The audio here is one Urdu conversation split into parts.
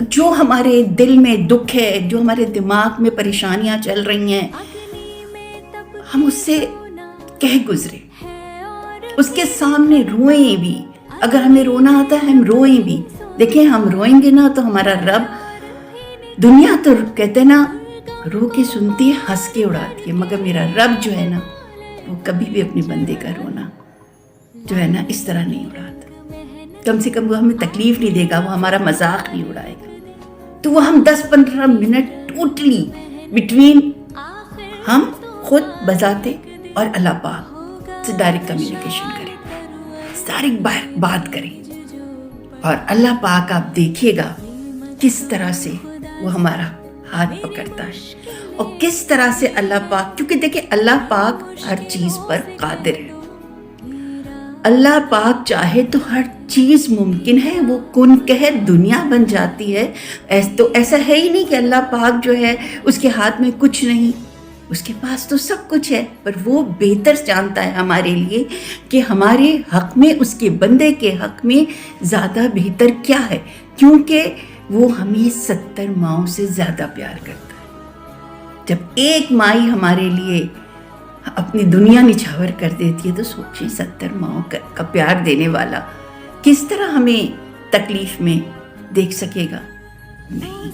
جو ہمارے دل میں دکھ ہے, جو ہمارے دماغ میں پریشانیاں چل رہی ہیں, ہم اس سے کہہ گزرے, اس کے سامنے روئیں بھی. اگر ہمیں رونا آتا ہے ہم روئیں بھی. دیکھیں ہم روئیں گے نا تو ہمارا رب, دنیا تو کہتے نا رو کے سنتی ہے ہنس کے اڑاتی ہے, مگر میرا رب جو ہے نا وہ کبھی بھی اپنے بندے کا رونا جو ہے نا اس طرح نہیں اڑاتا. کم سے کم وہ ہمیں تکلیف نہیں دے گا, وہ ہمارا مذاق نہیں اڑائے گا. تو وہ ہم 10-15 منٹ ٹوٹلی بٹوین ہم خود بذاتے اور اللہ پاک سے ڈائریکٹ کمیونیکیشن کریں, ڈائریکٹ بات کریں. اور اللہ پاک آپ دیکھیے گا کس طرح سے وہ ہمارا ہاتھ پکڑتا ہے, اور کس طرح سے اللہ پاک, کیونکہ دیکھیں اللہ پاک ہر چیز پر قادر ہے. اللہ پاک چاہے تو ہر چیز ممکن ہے, وہ کن کہے دنیا بن جاتی ہے. تو ایسا ہے ہی نہیں کہ اللہ پاک جو ہے اس کے ہاتھ میں کچھ نہیں, اس کے پاس تو سب کچھ ہے, پر وہ بہتر جانتا ہے ہمارے لیے کہ ہمارے حق میں, اس کے بندے کے حق میں زیادہ بہتر کیا ہے, کیونکہ وہ ہمیں 70 ماؤں سے زیادہ پیار کرتا ہے. جب ایک مائی ہمارے لیے اپنی دنیا نچھاور کر دیتی ہے تو سوچیں 70 ماؤں کا پیار دینے والا کس طرح ہمیں تکلیف میں دیکھ سکے گا. نہیں,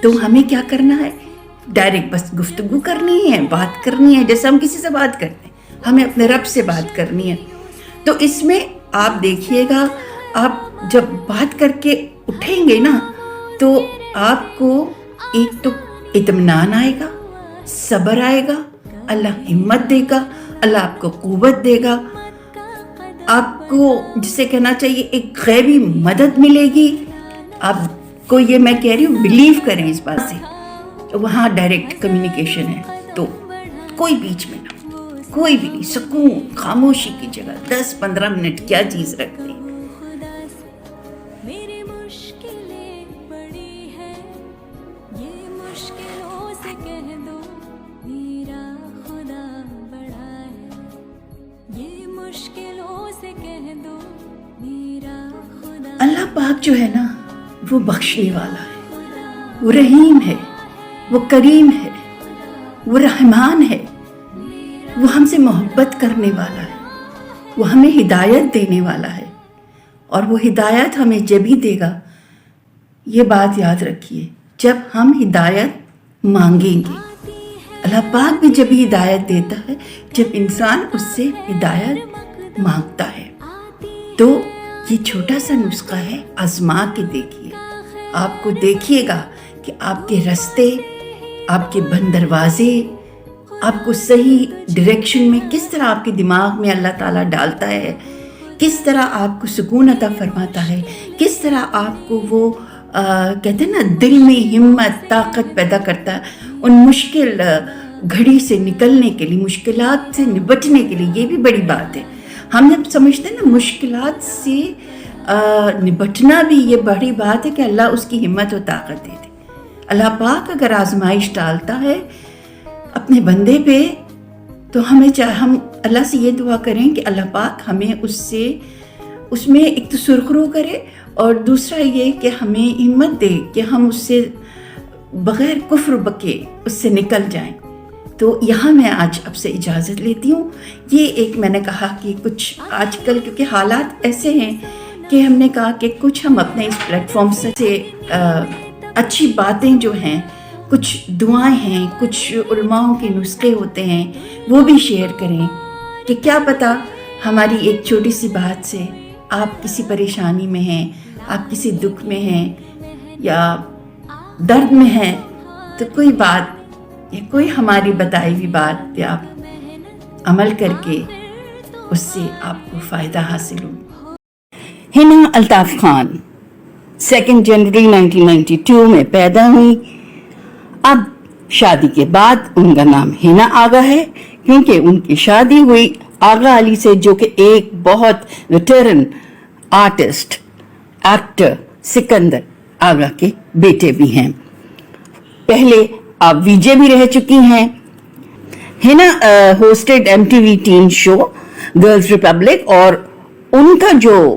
تو ہمیں کیا کرنا ہے, ڈائریکٹ بس گفتگو کرنی ہے, بات کرنی ہے, جیسے ہم کسی سے بات کرتے ہیں ہمیں اپنے رب سے بات کرنی ہے. تو اس میں آپ دیکھیے گا, آپ جب بات کر کے اٹھیں گے نا تو آپ کو ایک تو اطمینان آئے گا, صبر آئے گا, اللہ ہمت دے گا, اللہ آپ کو قوت دے گا, آپ کو جسے کہنا چاہیے ایک غیبی مدد ملے گی. آپ کو یہ میں کہہ رہی ہوں بلیو کریں اس بات سے, وہاں ڈائریکٹ کمیونیکیشن ہے. تو کوئی بیچ میں نہ, کوئی بھی نہیں, سکون خاموشی کی جگہ 10-15 منٹ کیا چیز رکھ دیں. اللہ پاک جو ہے نا وہ بخشنے والا ہے, وہ رحیم ہے, وہ کریم ہے, وہ رحمان ہے, وہ ہم سے محبت کرنے والا ہے, وہ ہمیں ہدایت دینے والا ہے. اور وہ ہدایت ہمیں جب ہی دے گا, یہ بات یاد رکھیے, جب ہم ہدایت مانگیں گے. اللہ پاک بھی جب ہی ہدایت دیتا ہے جب انسان اس سے ہدایت مانگتا ہے. تو یہ چھوٹا سا نسخہ ہے, آزما کے دیکھیے. آپ کو دیکھیے گا کہ آپ کے راستے, آپ کے بند دروازے آپ کو صحیح ڈائریکشن میں کس طرح آپ کے دماغ میں اللہ تعالیٰ ڈالتا ہے, کس طرح آپ کو سکون عطا فرماتا ہے, کس طرح آپ کو وہ کہتے ہیں نا دل میں ہمت طاقت پیدا کرتا ہے ان مشکل گھڑی سے نکلنے کے لیے, مشکلات سے نبٹنے کے لیے. یہ بھی بڑی بات ہے, ہم جب سمجھتے ہیں نا مشکلات سے نبٹنا بھی یہ بڑی بات ہے کہ اللہ اس کی ہمت و طاقت دے دے. اللہ پاک اگر آزمائش ڈالتا ہے اپنے بندے پہ تو ہم اللہ سے یہ دعا کریں کہ اللہ پاک ہمیں اس میں ایک تو سرخرو کرے, اور دوسرا یہ کہ ہمیں ہمت دے کہ ہم اس سے بغیر کفر بکے اس سے نکل جائیں. تو یہاں میں آج اب سے اجازت لیتی ہوں. یہ ایک میں نے کہا کہ کچھ آج کل کیونکہ حالات ایسے ہیں کہ ہم نے کہا کہ کچھ ہم اپنے اس پلیٹ فارم سے اچھی باتیں جو ہیں, کچھ دعائیں ہیں, کچھ علماؤں کے نسخے ہوتے ہیں, وہ بھی شیئر کریں کہ کیا پتہ ہماری ایک چھوٹی سی بات سے آپ کسی پریشانی میں ہیں, آپ کسی دکھ میں ہیں یا درد میں ہیں, تو کوئی بات یا کوئی ہماری بتائی ہوئی بات پہ آپ عمل کر کے اس سے آپ کو فائدہ حاصل ہو. ہنا الطاف خان 2 جنوری 1992 میں پیدا ہوئی. اب شادی کے بعد ان کا نام ہنا آغا ہے کیونکہ ان کی شادی ہوئی آغا علی سے, جو کہ ایک بہت ویٹرن آرٹسٹ ایکٹر سکندر آغا کے بیٹے بھی ہیں. پہلے آپ وی جے بھی رہ چکی ہیں. ہنا ہوسٹڈ MTV ٹین شو گرلز ریپبلک, اور ان کا جو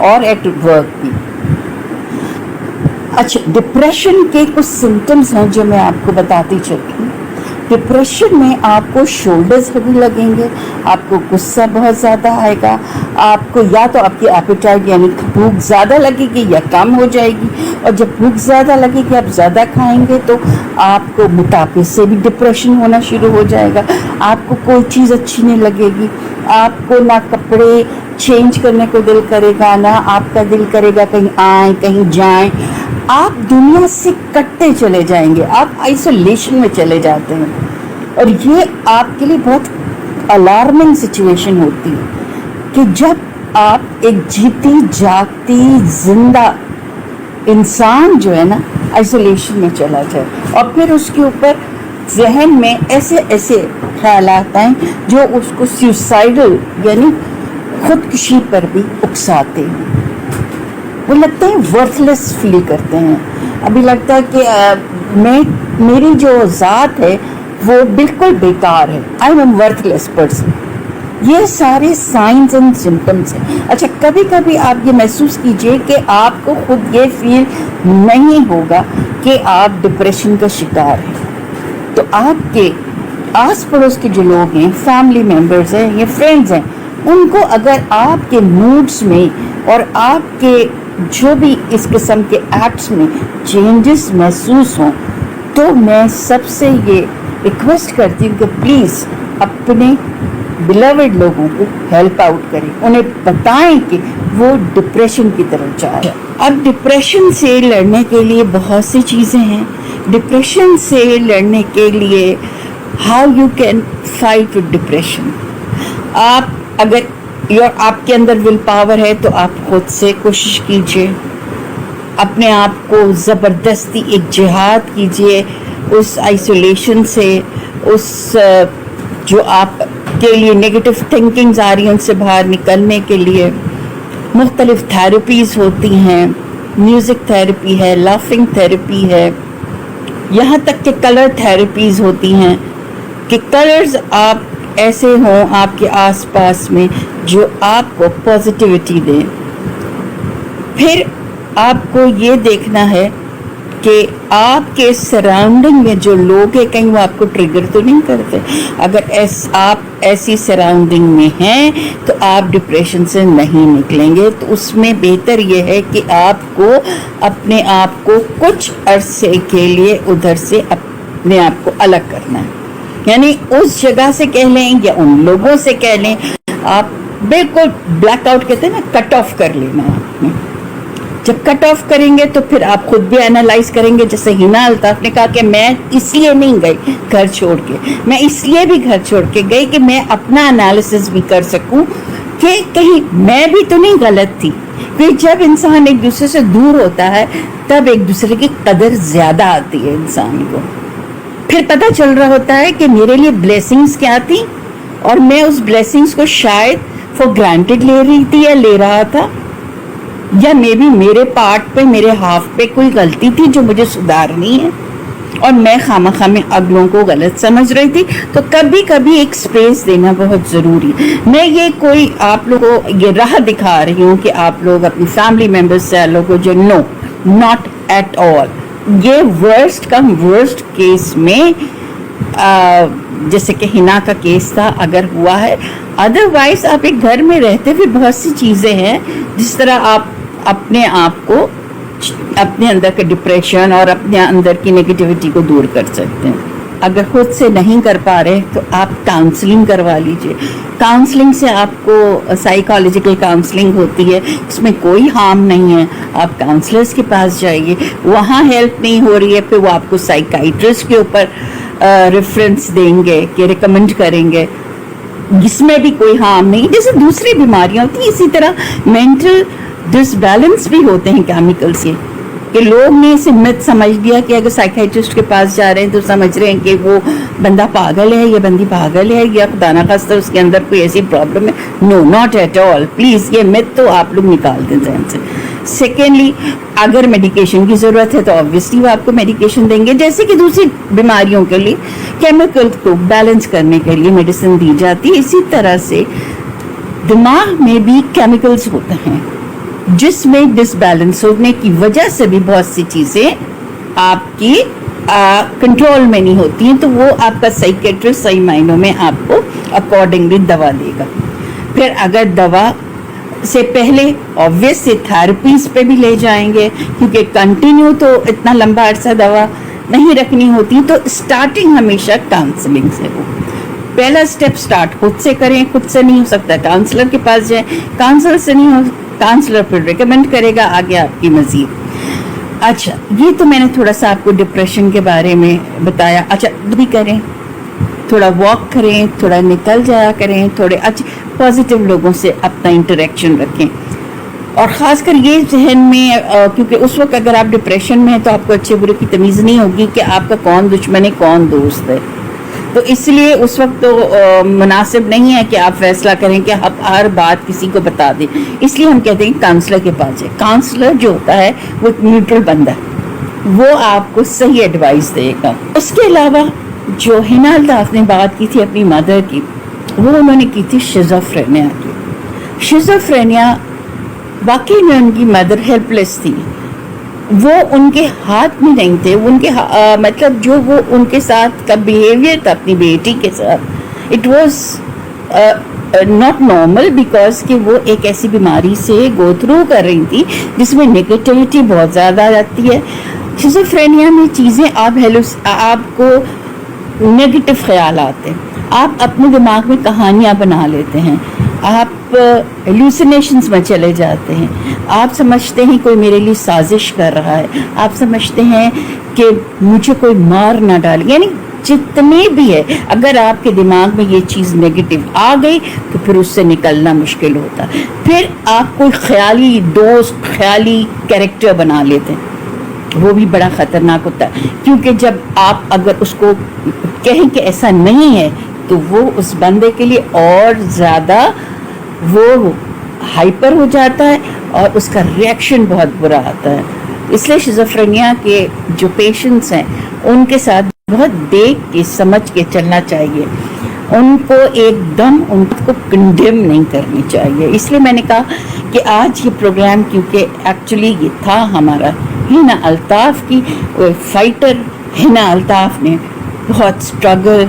اور ایٹ ورک بھی. اچھا, ڈپریشن کے کچھ سمٹمز ہیں جو میں آپ کو بتاتی چلتی ہوں. ڈپریشن میں آپ کو شولڈرز ہیوی لگیں گے, آپ کو غصہ بہت زیادہ آئے گا, آپ کو یا تو آپ کی ایپیٹائٹ یعنی بھوک زیادہ لگے گی یا کم ہو جائے گی, اور جب بھوک زیادہ لگے گی آپ زیادہ کھائیں گے تو آپ کو موٹاپے سے بھی ڈپریشن ہونا شروع ہو جائے گا. آپ کو کوئی چیز اچھی نہیں لگے گی, آپ کو نہ کپڑے چینج کرنے کو دل کرے گا, نہ آپ کا دل کرے گا کہیں آئیں کہیں جائیں. آپ دنیا سے کٹتے چلے جائیں گے, آپ آئسولیشن میں چلے جاتے ہیں, اور یہ آپ کے لیے بہت الارمنگ سچویشن ہوتی ہے کہ جب آپ ایک جیتی جاگتی زندہ انسان جو ہے نا آئسولیشن میں چلا جائے, اور پھر اس کے اوپر ذہن میں ایسے ایسے خیالات آئیں جو اس کو سیوسائڈل یعنی خودکشی پر بھی اکساتے ہیں. وہ لگتے ہیں ورتھ لیس فیل کرتے ہیں, ابھی لگتا ہے کہ میری جو ذات ہے وہ بالکل بیکار ہے, I am worth less person. یہ سارے سائنز اینڈ سمٹمس ہیں. اچھا, کبھی کبھی آپ یہ محسوس کیجئے کہ آپ کو خود یہ فیل نہیں ہوگا کہ آپ ڈپریشن کا شکار ہیں, تو آپ کے آس پڑوس کے جو لوگ ہیں, فیملی ممبرز ہیں یا فرینڈز ہیں, ان کو اگر آپ کے موڈز میں اور آپ کے جو بھی اس قسم کے ایکٹس میں چینجز محسوس ہوں, تو میں سب سے یہ ریکویسٹ کرتی ہوں کہ پلیز اپنے بلیوڈ لوگوں کو ہیلپ آؤٹ کریں, انہیں بتائیں کہ وہ ڈپریشن کی طرف جا رہے ہیں. اب ڈپریشن سے لڑنے کے لیے بہت سی چیزیں ہیں. ڈپریشن سے لڑنے کے لیے how you can fight with depression. آپ اگر آپ کے اندر ول پاور ہے تو آپ خود سے کوشش کیجئے, اپنے آپ کو زبردستی ایک جہاد کیجئے اس آئسولیشن سے, اس جو آپ کے لیے نگیٹو تھنکنگز آ رہی ہیں ان سے باہر نکلنے کے لیے. مختلف تھراپیز ہوتی ہیں, میوزک تھراپی ہے, لافنگ تھراپی ہے, یہاں تک کہ کلر تھراپیز ہوتی ہیں کہ کلرز آپ ایسے ہوں آپ کے آس پاس میں جو آپ کو پازیٹیوٹی دیں. پھر آپ کو یہ دیکھنا ہے کہ آپ کے سراؤنڈنگ میں جو لوگ ہیں کہیں وہ آپ کو ٹریگر تو نہیں کرتے. اگر آپ ایسی سراؤنڈنگ میں ہیں تو آپ ڈپریشن سے نہیں نکلیں گے, تو اس میں بہتر یہ ہے کہ آپ کو اپنے آپ کو کچھ عرصے کے لیے ادھر سے اپنے آپ کو الگ کرنا ہے. یعنی اس جگہ سے کہہ لیں یا ان لوگوں سے کہہ لیں, آپ بالکل بلیک آؤٹ کہتے ہیں نا, کٹ آف کر لینا ہے آپ نے. جب کٹ آف کریں گے تو پھر آپ خود بھی انالائز کریں گے. جیسے ہنا الطاف نے کہا کہ میں اس لیے نہیں گئی گھر چھوڑ کے, میں اس لیے بھی گھر چھوڑ کے گئی کہ میں اپنا انالیسس بھی کر سکوں کہ کہیں میں بھی تو نہیں غلط تھی. کہ جب انسان ایک دوسرے سے دور ہوتا ہے تب ایک دوسرے کی قدر زیادہ آتی ہے انسان کو. پھر پتہ چل رہا ہوتا ہے کہ میرے لیے بلیسنگز کیا تھی, اور میں اس بلیسنگز کو شاید فار گرانٹیڈ لے رہی تھی یا لے رہا تھا, یا مے بی میرے پارٹ پہ, میرے ہاف پہ کوئی غلطی تھی جو مجھے سدھارنی ہے, اور میں خامخواہ میں اگلوں کو غلط سمجھ رہی تھی. تو کبھی کبھی ایک اسپیس دینا بہت ضروری ہے. میں یہ کوئی آپ لوگوں کو یہ راہ دکھا رہی ہوں کہ آپ لوگ اپنی فیملی ممبرس سے لوگوں جو نو ناٹ ایٹ آل. یہ ورسٹ کم ورسٹ کیس میں جیسے کہ ہنا کا کیس تھا اگر ہوا ہے, ادروائز آپ ایک گھر میں رہتے ہوئے بہت سی چیزیں ہیں جس طرح آپ اپنے آپ کو اپنے اندر کے ڈپریشن اور اپنے اندر کی نیگیٹیوٹی کو دور کر سکتے ہیں. اگر خود سے نہیں کر پا رہے تو آپ کاؤنسلنگ کروا لیجئے. کاؤنسلنگ سے آپ کو سائیکالوجیکل کاؤنسلنگ ہوتی ہے, اس میں کوئی ہارم نہیں ہے. آپ کاؤنسلرز کے پاس جائیے, وہاں ہیلپ نہیں ہو رہی ہے پھر وہ آپ کو سائیکائٹرسٹ کے اوپر ریفرنس دیں گے کہ ریکمنڈ کریں گے. اس میں بھی کوئی ہارم نہیں. جیسے دوسری بیماریاں ہوتی ہیں اسی طرح مینٹل ڈس بیلنس بھی ہوتے ہیں کیمیکل سے, کہ لوگ نے اسے مت سمجھ لیا کہ اگر سائیکائٹرسٹ کے پاس جا رہے ہیں تو سمجھ رہے ہیں کہ وہ بندہ پاگل ہے یا بندی پاگل ہے یا خدا نخواستہ اس کے اندر کوئی ایسی پرابلم ہے. نو, ناٹ ایٹ آل. پلیز یہ مت تو آپ لوگ نکال دیں ذہن سے. سیکنڈلی, اگر میڈیکیشن کی ضرورت ہے تو آبویسلی وہ آپ کو میڈیکیشن دیں گے, جیسے کہ دوسری بیماریوں کے لیے کیمیکل کو بیلنس کرنے کے لیے میڈیسن دی جاتی ہے. اسی طرح سے دماغ میں بھی کیمیکلز ہوتے ہیں جس میں ڈسبیلنس ہونے کی وجہ سے بھی بہت سی چیزیں آپ کی کنٹرول میں نہیں ہوتی ہیں، تو وہ آپ کا سائیکیٹرسٹ صحیح معنوں میں آپ کو اکارڈنگلی دوا دے گا. پھر اگر دوا سے پہلے obviously تھراپیز پہ بھی لے جائیں گے، کیونکہ کنٹینیو تو اتنا لمبا عرصہ دوا نہیں رکھنی ہوتی، تو اسٹارٹنگ ہمیشہ کاؤنسلنگ سے ہو. پہلا اسٹیپ اسٹارٹ خود سے کریں، خود سے نہیں ہو سکتا کاؤنسلر کے پاس جائیں، کاؤنسلر سے نہیں ہو، کاؤنسلر پھر ریکمینڈ کرے گا آگے آپ کی مزید. اچھا، یہ تو میں نے تھوڑا سا آپ کو ڈپریشن کے بارے میں بتایا. اچھا بھی کریں، تھوڑا واک کریں، تھوڑا نکل جایا کریں، تھوڑے اچھے پازیٹیو لوگوں سے اپنا انٹریکشن رکھیں. اور خاص کر یہ ذہن میں، کیونکہ اس وقت اگر آپ ڈپریشن میں ہیں تو آپ کو اچھے برے کی تمیز نہیں ہوگی کہ آپ کا کون دشمن ہے کون دوست ہے. تو اس لیے اس وقت تو مناسب نہیں ہے کہ آپ فیصلہ کریں کہ آپ ہر بات کسی کو بتا دیں. اس لیے ہم کہتے ہیں کاؤنسلر کے پاس جائیں. کاؤنسلر جو ہوتا ہے وہ ایک نیوٹرل بندہ ہے، وہ آپ کو صحیح ایڈوائس دے گا. اس کے علاوہ جو حنا الطاف نے بات کی تھی اپنی مدر کی، وہ انہوں نے کی تھی شیزوفرینیا کی. شیزوفرینیا واقعی میں ان کی مدر ہیلپ لیس تھی، وہ ان کے ہاتھ میں نہیں تھے. ان کے مطلب جو وہ ان کے ساتھ کا بیہیویئر تھا اپنی بیٹی کے ساتھ، it was not normal, because کہ وہ ایک ایسی بیماری سے گو تھرو کر رہی تھی جس میں نگیٹیوٹی بہت زیادہ آ جاتی ہے. شیزوفرینیا میں چیزیں آپ کو نیگیٹو خیال آتے ہیں، آپ اپنے دماغ میں کہانیاں بنا لیتے ہیں، آپ ہیلوسینیشنز میں چلے جاتے ہیں، آپ سمجھتے ہیں کوئی میرے لیے سازش کر رہا ہے، آپ سمجھتے ہیں کہ مجھے کوئی مار نہ ڈالے. یعنی جتنے بھی ہے، اگر آپ کے دماغ میں یہ چیز نیگیٹو آ گئی تو پھر اس سے نکلنا مشکل ہوتا ہے. پھر آپ کوئی خیالی دوست، خیالی کیریکٹر بنا لیتے ہیں، وہ بھی بڑا خطرناک ہوتا ہے. کیونکہ جب آپ اگر اس کو کہیں کہ ایسا نہیں ہے تو وہ اس بندے کے لیے اور زیادہ وہ ہائپر ہو جاتا ہے اور اس کا ریئیکشن بہت برا آتا ہے. اس لیے شیزوفرینیا کے جو پیشنٹس ہیں ان کے ساتھ بہت دیکھ کے سمجھ کے چلنا چاہیے. ان کو ایک دم ان کو کنڈیم نہیں کرنی چاہیے. اس لیے میں نے کہا کہ آج یہ پروگرام، کیونکہ ایکچولی یہ تھا ہمارا حنا الطاف کی فائٹر. حنا الطاف نے بہت اسٹرگل،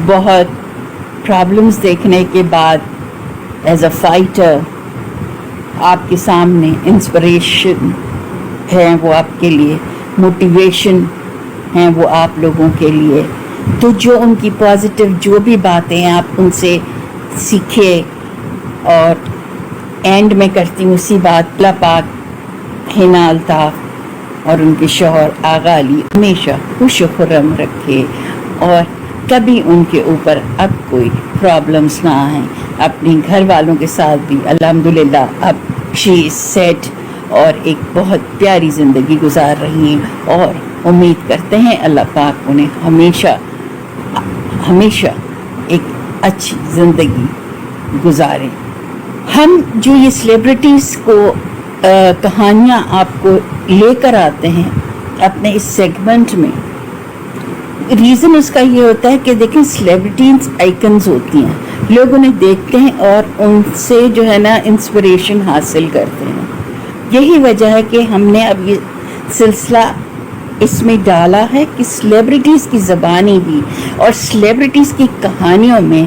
بہت پرابلمس دیکھنے کے بعد ایز اے فائٹر آپ کے سامنے انسپریشن ہے، وہ آپ کے لیے موٹیویشن ہیں، وہ آپ لوگوں کے لیے. تو جو ان کی پازیٹیو جو بھی باتیں ہیں آپ ان سے سیکھے. اور اینڈ میں کرتی ہوں اسی بات، اللہ پاک حنا الطاف اور ان کے شوہر آغا علی ہمیشہ خوش و خرم رکھے اور کبھی ان کے اوپر اب کوئی پرابلمس نہ آئیں. اپنے گھر والوں کے ساتھ بھی الحمدللہ اب شی از سیٹ اور ایک بہت پیاری زندگی گزار رہی ہیں، اور امید کرتے ہیں اللہ پاک انہیں ہمیشہ ایک اچھی زندگی گزاریں. ہم جو یہ سیلیبریٹیز کو کہانیاں آپ کو لے کر آتے ہیں اپنے اس سیگمنٹ میں، ریزن اس کا یہ ہوتا ہے کہ دیکھیں سیلیبریٹیز آئیکنز ہوتی ہیں، لوگ انہیں دیکھتے ہیں اور ان سے جو ہے نا انسپریشن حاصل کرتے ہیں. یہی وجہ ہے کہ ہم نے اب یہ سلسلہ اس میں ڈالا ہے کہ سیلیبریٹیز کی زبانی بھی اور سیلیبریٹیز کی کہانیوں میں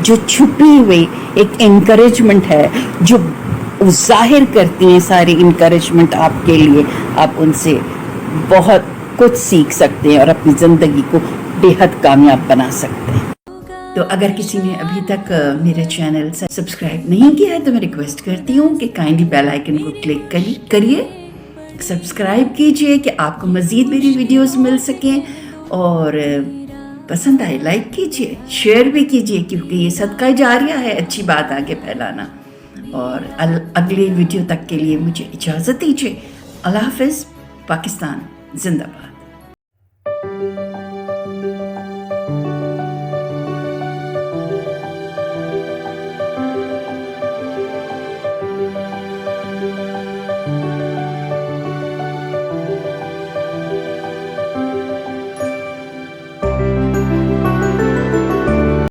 جو چھپی ہوئی ایک انکریجمنٹ ہے، جو ظاہر کرتی ہیں ساری انکریجمنٹ آپ کے لیے، آپ ان سے بہت کچھ سیکھ سکتے ہیں اور اپنی زندگی کو بے حد کامیاب بنا سکتے ہیں. تو اگر کسی نے ابھی تک میرے چینل سے سبسکرائب نہیں کیا ہے تو میں ریکویسٹ کرتی ہوں کہ کائنڈلی بیل آئیکن کو کلک کریے، سبسکرائب کیجئے کہ آپ کو مزید میری ویڈیوز مل سکیں، اور پسند آئے لائک کیجئے، شیئر بھی کیجئے، کیونکہ یہ صدقہ جاریہ ہے اچھی بات آگے پھیلانا. اور اگلے ویڈیو تک کے لیے مجھے اجازت دیجیے. اللہ حافظ. پاکستان زندہ باد.